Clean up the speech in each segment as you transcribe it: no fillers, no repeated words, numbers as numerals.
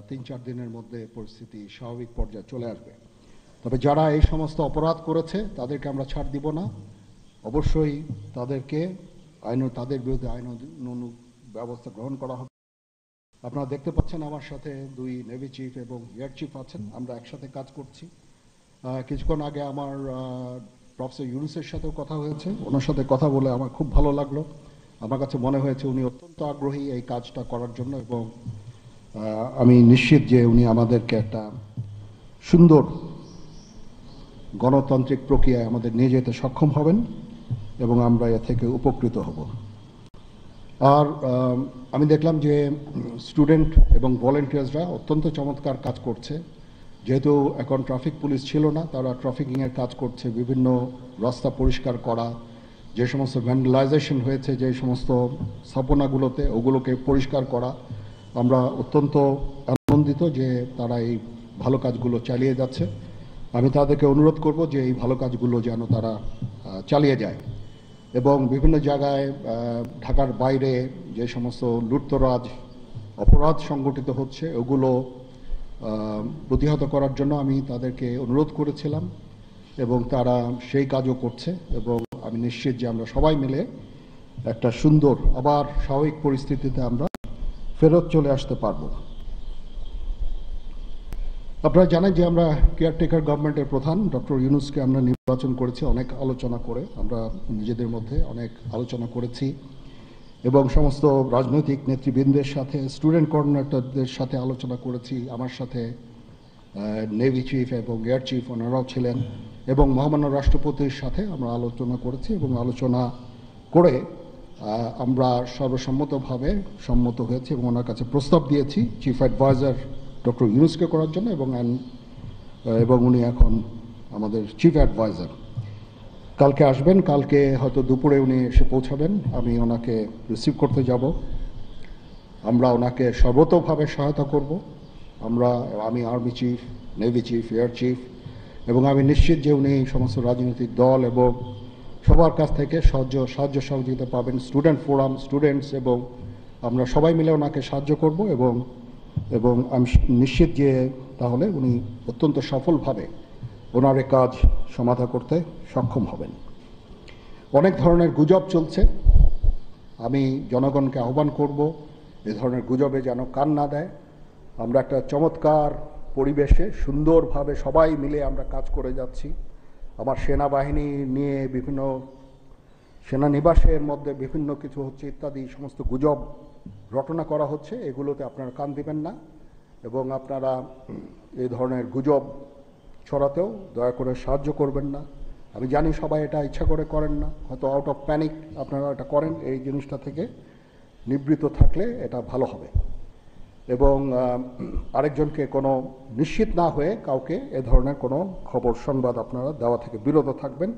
3-4 দিনের মধ্যে পরিস্থিতি স্বাভাবিক পর্যায়ে চলে আসবে। তবে যারা এই সমস্ত অপরাধ করেছে তাদেরকে আমরা ছাড় দিব না, অবশ্যই তাদেরকে তাদের বিরুদ্ধে আইনানুগ ব্যবস্থা গ্রহণ করা হবে। আপনারা দেখতে পাচ্ছেন আমার সাথে 2 নেভি চিফ এবং এয়ার চিফ আছেন, আমরা একসাথে কাজ করছি। কিছুক্ষণ আগে আমার প্রফেসর ইউনুসের সাথেও কথা হয়েছে, ওনার সাথে কথা বলে আমার খুব ভালো লাগলো। আমার কাছে মনে হয়েছে উনি অত্যন্ত আগ্রহী এই কাজটা করার জন্য, এবং আমি নিশ্চিত যে উনি আমাদেরকে একটা সুন্দর গণতান্ত্রিক প্রক্রিয়ায় আমাদের নিয়ে যেতে সক্ষম হবেন এবং আমরা এ থেকে উপকৃত হব। আর আমি দেখলাম যে স্টুডেন্ট এবং ভলেন্টিয়ার্সরা অত্যন্ত চমৎকার কাজ করছে। যেহেতু এখন ট্রাফিক পুলিশ ছিল না, তারা ট্রাফিকিংয়ের কাজ করছে, বিভিন্ন রাস্তা পরিষ্কার করা, যে সমস্ত ভ্যান্ডালাইজেশন হয়েছে যে সমস্ত স্থাপনাগুলোতে, ওগুলোকে পরিষ্কার করা। আমরা অত্যন্ত আনন্দিত যে তারা এই ভালো কাজগুলো চালিয়ে যাচ্ছে। আমি তাদেরকে অনুরোধ করব যে এই ভালো কাজগুলো যেন তারা চালিয়ে যায় এবং বিভিন্ন জায়গায় ঢাকার বাইরে যে সমস্ত লুটতরাজ অপরাধ সংগঠিত হচ্ছে ওগুলো প্রতিহত করার জন্য আমি তাদেরকে অনুরোধ করেছিলাম এবং তারা সেই কাজও করছে, এবং আমি নিশ্চিত যে আমরা সবাই মিলে একটা সুন্দর আবার স্বাভাবিক পরিস্থিতিতে আমরা ফেরত চলে আসতে পারবো। আপনারা জানেন যে আমরা কেয়ারটেকার গভর্নমেন্টের প্রধান ডক্টর ইউনূসকে আমরা নির্বাচন করেছি অনেক আলোচনা করে, আমরা নিজেদের মধ্যে অনেক আলোচনা করেছি এবং সমস্ত রাজনৈতিক নেতৃবৃন্দের সাথে, স্টুডেন্ট কোঅর্ডিনেটরদের সাথে আলোচনা করেছি। আমার সাথে নেভি চিফ এবং এয়ার চিফ ওনারাও ছিলেন এবং মহামান্য রাষ্ট্রপতির সাথে আমরা আলোচনা করেছি এবং আলোচনা করে আমরা সর্বসম্মতভাবে সম্মত হয়েছি এবং ওনার কাছে প্রস্তাব দিয়েছি চিফ অ্যাডভাইজার ডক্টর ইউনূসকে করার জন্য, এবং উনি এখন আমাদের চিফ অ্যাডভাইজার। কালকে আসবেন, কালকে হয়তো দুপুরে উনি এসে পৌঁছাবেন, আমি ওনাকে রিসিভ করতে যাব। আমরা ওনাকে সর্বতোভাবে সহায়তা করব। আমি army chief, navy chief, air chief, এবং আমি নিশ্চিত যে উনি সমস্ত রাজনৈতিক দল এবং সবার কাছ থেকে সাহায্য সহযোগিতা পাবেন। স্টুডেন্ট ফোরাম, স্টুডেন্টস, এবং আমরা সবাই মিলে ওনাকে সাহায্য করব এবং আমি নিশ্চিত যে তাহলে উনি অত্যন্ত সফলভাবে ওনার এই কাজ সমাধা করতে সক্ষম হবেন। অনেক ধরনের গুজব চলছে, আমি জনগণকে আহ্বান করব এ ধরনের গুজবে যেন কান না দেয়। আমরা একটা চমৎকার পরিবেশে সুন্দরভাবে সবাই মিলে আমরা কাজ করে যাচ্ছি। আমার সেনাবাহিনী নিয়ে বিভিন্ন সেনানিবাসের মধ্যে বিভিন্ন কিছু হচ্ছে ইত্যাদি সমস্ত গুজব রটনা করা হচ্ছে, এগুলোতে আপনারা কান দিবেন না এবং আপনারা এই ধরনের গুজব ছড়াতেও দয়া করে সাহায্য করবেন না। আমি জানি সবাই এটা ইচ্ছা করে করেন না, হয়তো আউট অফ প্যানিক আপনারা এটা করেন। এই জিনিসটা থেকে নিবৃত থাকলে এটা ভালো হবে এবং আরেকজনকে কোনো নিশ্চিত না হয়ে কাউকে এ ধরনের কোনো খবর সংবাদ আপনারা দেওয়া থেকে বিরত থাকবেন,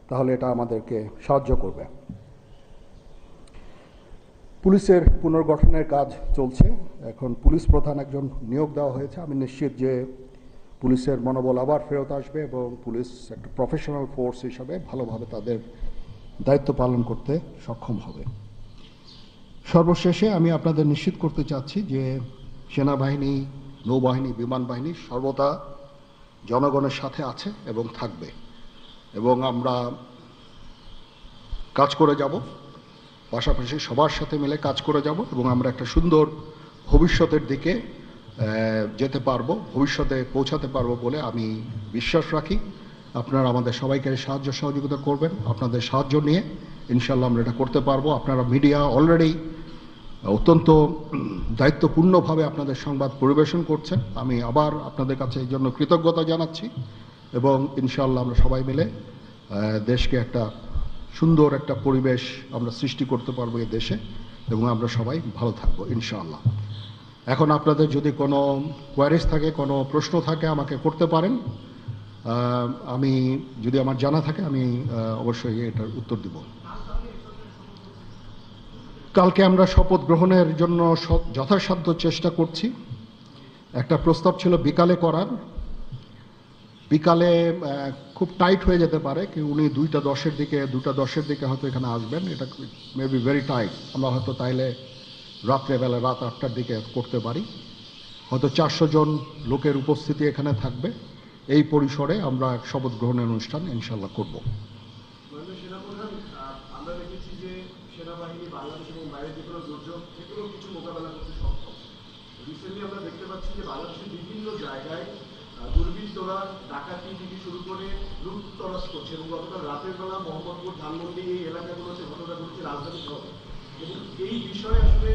তাহলে এটা আমাদেরকে সাহায্য করবে। পুলিশের পুনর্গঠনের কাজ চলছে, এখন পুলিশ প্রধান একজন নিয়োগ দেওয়া হয়েছে। আমি নিশ্চিত যে পুলিশের মনোবল আবার ফেরত আসবে এবং পুলিশ একটা প্রফেশনাল ফোর্স হিসাবে ভালোভাবে তাদের দায়িত্ব পালন করতে সক্ষম হবে। সর্বশেষে আমি আপনাদের নিশ্চিত করতে চাচ্ছি যে সেনাবাহিনী, নৌবাহিনী, বিমান বাহিনী সর্বদা জনগণের সাথে আছে এবং থাকবে, এবং আমরা কাজ করে যাব, পাশাপাশি সবার সাথে মিলে কাজ করে যাব এবং আমরা একটা সুন্দর ভবিষ্যতের দিকে যেতে পারবো, ভবিষ্যতে পৌঁছাতে পারবো বলে আমি বিশ্বাস রাখি। আপনারা আমাদের সবাইকে সাহায্য সহযোগিতা করবেন, আপনাদের সাহায্য নিয়ে ইনশাল্লাহ আমরা এটা করতে পারবো। আপনারা মিডিয়া অলরেডি অত্যন্ত দায়িত্বপূর্ণভাবে আপনাদের সংবাদ পরিবেশন করছেন, আমি আবার আপনাদের কাছে এই জন্য কৃতজ্ঞতা জানাচ্ছি এবং ইনশাল্লাহ আমরা সবাই মিলে দেশকে একটা সুন্দর একটা পরিবেশ আমরা সৃষ্টি করতে পারবো এই দেশে এবং আমরা সবাই ভালো থাকবো ইনশাআল্লাহ। এখন আপনাদের যদি কোনো কোয়ারিজ থাকে, কোনো প্রশ্ন থাকে আমাকে করতে পারেন, আমি যদি আমার জানা থাকে আমি অবশ্যই এটার উত্তর দিব। কালকে আমরা শপথ গ্রহণের জন্য যথাসাধ্য চেষ্টা করছি। একটা প্রস্তাব ছিল বিকালে করার, বিকালে খুব টাইট হয়ে যেতে পারে কি উনি 2:10-এর দিকে হয়তো এখানে আসবেন, এটা মে বি ভেরি টাইট। আমরা হয়তো তাইলে রাত্রেবেলা রাত 8টার দিকে করতে পারি। হয়তো 400 জন লোকের উপস্থিতি এখানে থাকবে। এই পরিসরে আমরা এক শপথ গ্রহণের অনুষ্ঠান ইনশাল্লাহ করব। আমরা দেখেছি যে সেনাবাহিনী বাংলাদেশ এবং বাইরে যে কোনো দুর্যোগ থেকেও কিছু মোকাবেলা করতে সক্ষম। রিসেন্টলি আমরা দেখতে পাচ্ছি যে বাংলাদেশের বিভিন্ন জায়গায় দুর্বৃত্তরা ডাকাতি থেকে শুরু করে লুটতরাজ করছে এবং গতকাল রাতের বেলা মোহাম্মদপুর ধানমন্ডি এই এলাকাগুলোতে ঘটনা ঘটেছে রাজধানী শহরে। এবং এই বিষয়ে আসলে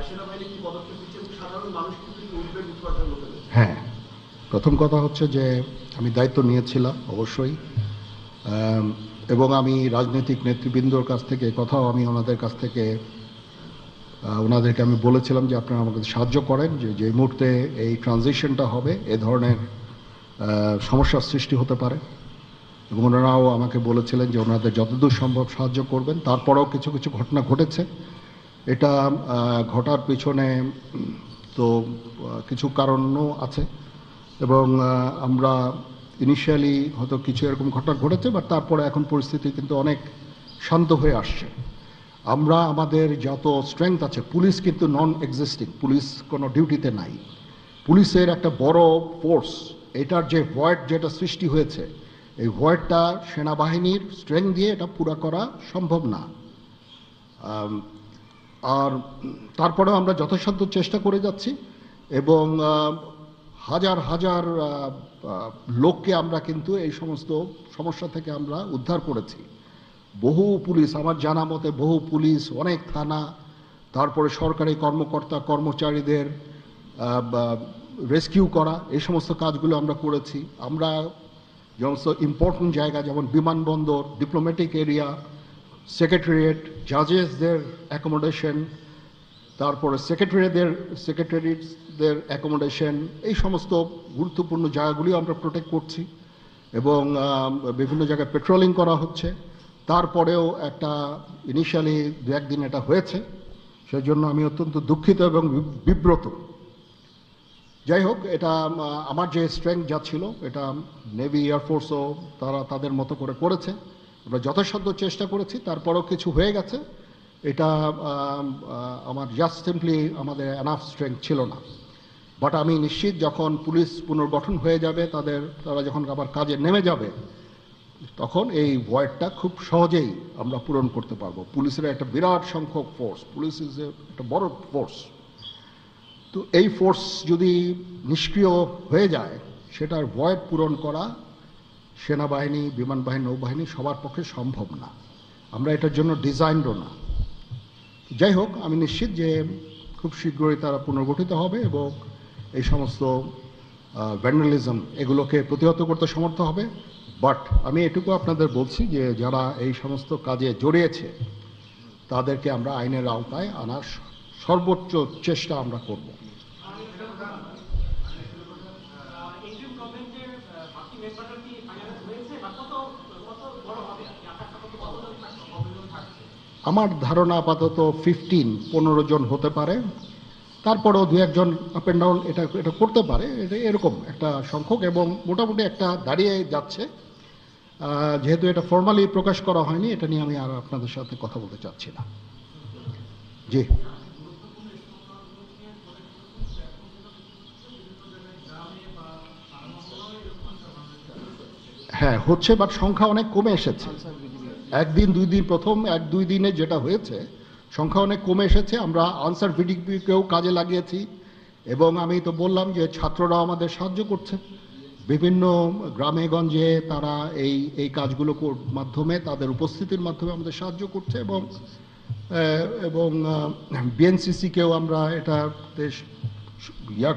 সেনাবাহিনী কি পদক্ষেপ দিচ্ছে এবং সাধারণ মানুষ কিন্তু উদ্বেগ উৎপাদন হতে পারে? হ্যাঁ, প্রথম কথা হচ্ছে যে আমি দায়িত্ব নিয়েছিলাম অবশ্যই, এবং আমি রাজনৈতিক নেতৃবৃন্দর কাছ থেকে কথাও আমি ওনাদের কাছ থেকে ওনাদেরকে আমি বলেছিলাম যে আপনারা আমাকে সাহায্য করেন, যে মুহূর্তে এই ট্রানজিশনটা হবে এ ধরনের সমস্যার সৃষ্টি হতে পারে, এবং ওনারাও আমাকে বলেছিলেন যে ওনাদের যতদূর সম্ভব সাহায্য করবেন। তারপরেও কিছু কিছু ঘটনা ঘটেছে। এটা ঘটার পিছনে তো কিছু কারণও আছে, এবং আমরা ইনিশিয়ালি হয়তো কিছু এরকম ঘটনা ঘটেছে, বাট তারপরে এখন পরিস্থিতি কিন্তু অনেক শান্ত হয়ে আসছে। আমরা আমাদের যত স্ট্রেংথ আছে, পুলিশ কিন্তু নন এক্সিস্টিং, পুলিশ কোনো ডিউটিতে নাই। পুলিশের একটা বড় ফোর্স, এটার যে ভয়েড যেটা সৃষ্টি হয়েছে, এই ভয়েডটা সেনাবাহিনীর স্ট্রেংথ দিয়ে এটা পুরা করা সম্ভব না। আর তারপরেও আমরা যথাসাধ্য চেষ্টা করে যাচ্ছি, এবং হাজার হাজার লোককে আমরা কিন্তু এই সমস্ত সমস্যা থেকে আমরা উদ্ধার করেছি। বহু পুলিশ, আমার জানা মতে বহু পুলিশ, অনেক থানা, তারপরে সরকারি কর্মকর্তা কর্মচারীদের রেস্কিউ করা, এই সমস্ত কাজগুলো আমরা করেছি। আমরা সমস্ত ইম্পর্টেন্ট জায়গা যেমন বিমানবন্দর, ডিপ্লোম্যাটিক এরিয়া, সেক্রেটারিয়েট, জাজেসদের অ্যাকোমোডেশন, তারপরে সেক্রেটারিদের অ্যাকোমোডেশন, এই সমস্ত গুরুত্বপূর্ণ জায়গাগুলিও আমরা প্রোটেক্ট করছি, এবং বিভিন্ন জায়গায় পেট্রোলিং করা হচ্ছে। তারপরেও একটা ইনিশিয়ালি দু একদিন এটা হয়েছে, সেজন্য আমি অত্যন্ত দুঃখিত এবং বিব্রত। যাই হোক, এটা আমার যে স্ট্রেংথ যা ছিল এটা নেভি এয়ারফোর্সও তারা তাদের মতো করে করেছে। আমরা যথাসাধ্য চেষ্টা করেছি, তারপরেও কিছু হয়ে গেছে। এটা আমার জাস্ট সিম্পলি আমাদের এনাফ স্ট্রেংথ ছিল না। বাট আমি নিশ্চিত যখন পুলিশ পুনর্গঠন হয়ে যাবে, তারা যখন আবার কাজে নেমে যাবে, তখন এই ভয়েডটা খুব সহজেই আমরা পূরণ করতে পারবো। পুলিশের একটা বিরাট সংখ্যক ফোর্স, পুলিশ ইজ একটা বড় ফোর্স। তো এই ফোর্স যদি নিষ্ক্রিয় হয়ে যায়, সেটার ভয়েড পূরণ করা সেনাবাহিনী, বিমান বাহিনী, নৌবাহিনী সবার পক্ষে সম্ভব না। আমরা এটার জন্য ডিজাইনডও না। যাই হোক, আমি নিশ্চিত যে খুব শীঘ্রই তারা পুনর্গঠিত হবে এবং এই সমস্ত ভ্যান্ডালিজম এগুলোকে প্রতিহত করতে সমর্থ হবে। বাট আমি এটুকু আপনাদের বলছি যে যারা এই সমস্ত কাজে জড়িয়েছে তাদেরকে আমরা আইনের আওতায় আনার সর্বোচ্চ চেষ্টা আমরা করব। আমার ধারণা আপাতত 15 জন হতে পারে, তারপরেও দু একজন আপ অ্যান্ড ডাউন এটা করতে পারে, এটা এরকম একটা সংখ্যক, এবং মোটামুটি একটা দাঁড়িয়ে যাচ্ছে। যেহেতু এটা ফর্মালি প্রকাশ করা হয়নি, এটা নিয়ে আমি আর আপনাদের সাথে কথা বলতে চাচ্ছি না। জি, হ্যাঁ হচ্ছে, বাট সংখ্যা অনেক কমে এসেছে। একদিন দুই দিন, প্রথম এক দুই দিনে যেটা হয়েছে, সংখ্যা অনেক কমে এসেছে। আমরা আনসার ভিডিপিকেও কাজে লাগিয়েছি, এবং আমি তো বললাম যে ছাত্ররা আমাদের সাহায্য করছে বিভিন্ন গ্রামে গঞ্জে। তারা এই কাজগুলো মাধ্যমে, তাদের উপস্থিতির মাধ্যমে আমাদের সাহায্য করছে, এবং বিএনসিসিকেও আমরা এটা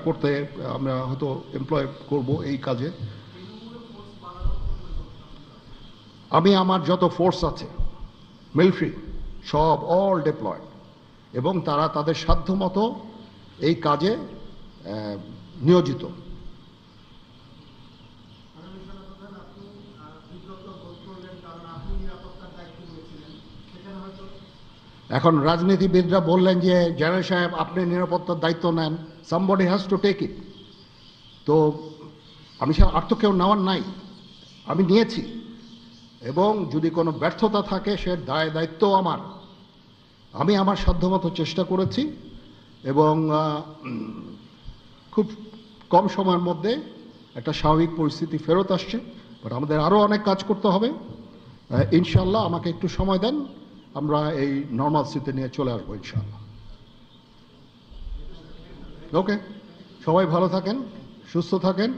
করতে আমরা হয়তো এমপ্লয় করব এই কাজে। আমি আমার যত ফোর্স আছে মিলিটারি সব অল ডিপ্লয়েড, এবং তারা তাদের সাধ্য মতো এই কাজে নিয়োজিত। এখন রাজনীতিবিদরা বললেন যে জেনারেল সাহেব আপনি নিরাপত্তার দায়িত্ব নেন, somebody has to take it. তো আমি আর তো কেউ নেওয়ার নাই, আমি নিয়েছি, এবং যদি কোনো ব্যর্থতা থাকে সে দায়িত্ব আমার। আমি আমার সাধ্যমতো চেষ্টা করেছি, এবং খুব কম সময়ের মধ্যে একটা স্বাভাবিক পরিস্থিতি ফেরত আসছে। বাট আমাদের আরও অনেক কাজ করতে হবে। ইনশাল্লাহ আমাকে একটু সময় দেন, আমরা এই নর্মালসিতে নিয়ে চলে আসবো ইনশাল্লাহ। ওকে, সবাই ভালো থাকেন, সুস্থ থাকেন।